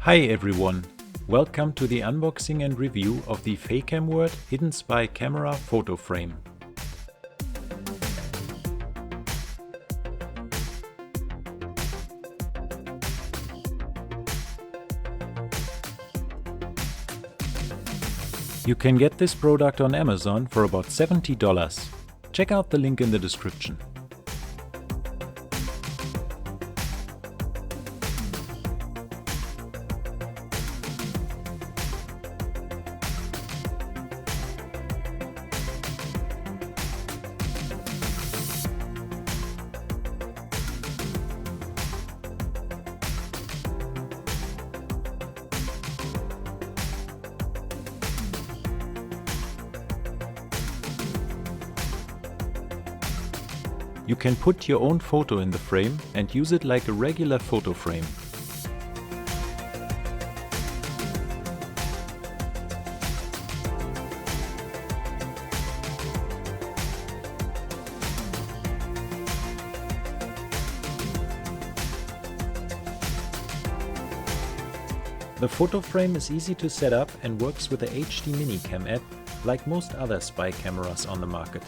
Hi everyone, welcome to the unboxing and review of the Facamword Hidden Spy Camera photo frame. You can get this product on Amazon for about $70. Check out the link in the description. You can put your own photo in the frame and use it like a regular photo frame. The photo frame is easy to set up and works with the HD Minicam app like most other spy cameras on the market.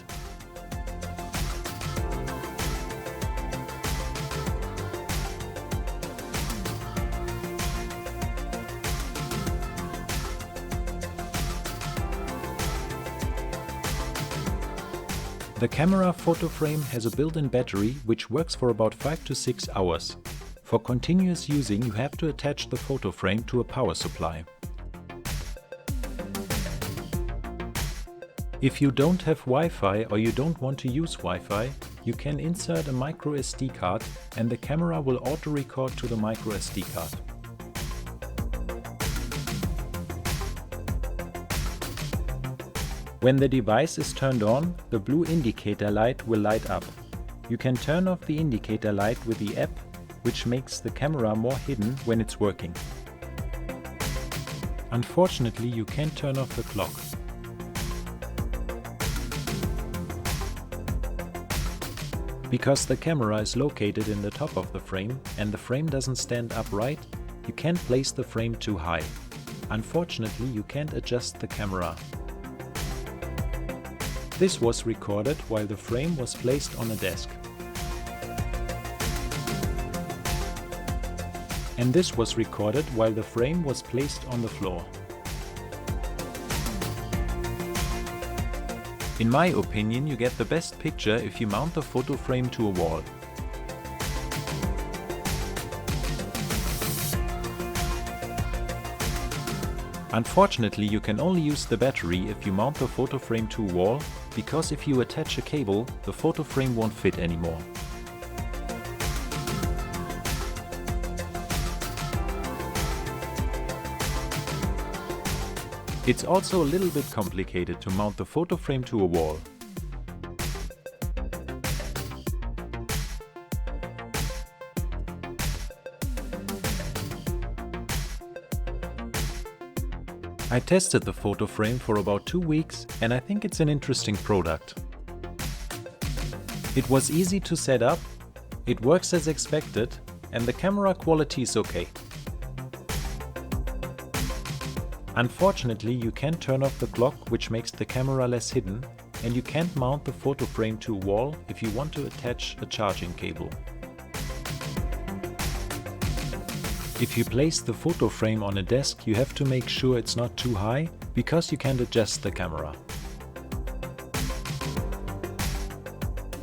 The camera photo frame has a built-in battery which works for about 5 to 6 hours. For continuous using, you have to attach the photo frame to a power supply. If you don't have Wi-Fi or you don't want to use Wi-Fi, you can insert a micro SD card and the camera will auto-record to the micro SD card. When the device is turned on, the blue indicator light will light up. You can turn off the indicator light with the app, which makes the camera more hidden when it's working. Unfortunately, you can't turn off the clock. Because the camera is located in the top of the frame and the frame doesn't stand upright, you can't place the frame too high. Unfortunately, you can't adjust the camera. This was recorded while the frame was placed on a desk. And this was recorded while the frame was placed on the floor. In my opinion, you get the best picture if you mount the photo frame to a wall. Unfortunately, you can only use the battery if you mount the photo frame to a wall, because if you attach a cable, the photo frame won't fit anymore. It's also a little bit complicated to mount the photo frame to a wall. I tested the photo frame for about 2 weeks and I think it's an interesting product. It was easy to set up, it works as expected, and the camera quality is okay. Unfortunately, you can't turn off the clock, which makes the camera less hidden, and you can't mount the photo frame to a wall if you want to attach a charging cable. If you place the photo frame on a desk, you have to make sure it's not too high, because you can't adjust the camera.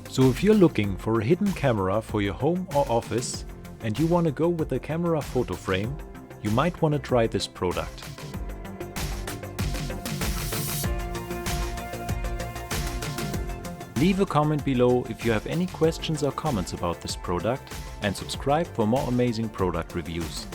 So if you're looking for a hidden camera for your home or office, and you want to go with a camera photo frame, you might want to try this product. Leave a comment below if you have any questions or comments about this product, and subscribe for more amazing product reviews.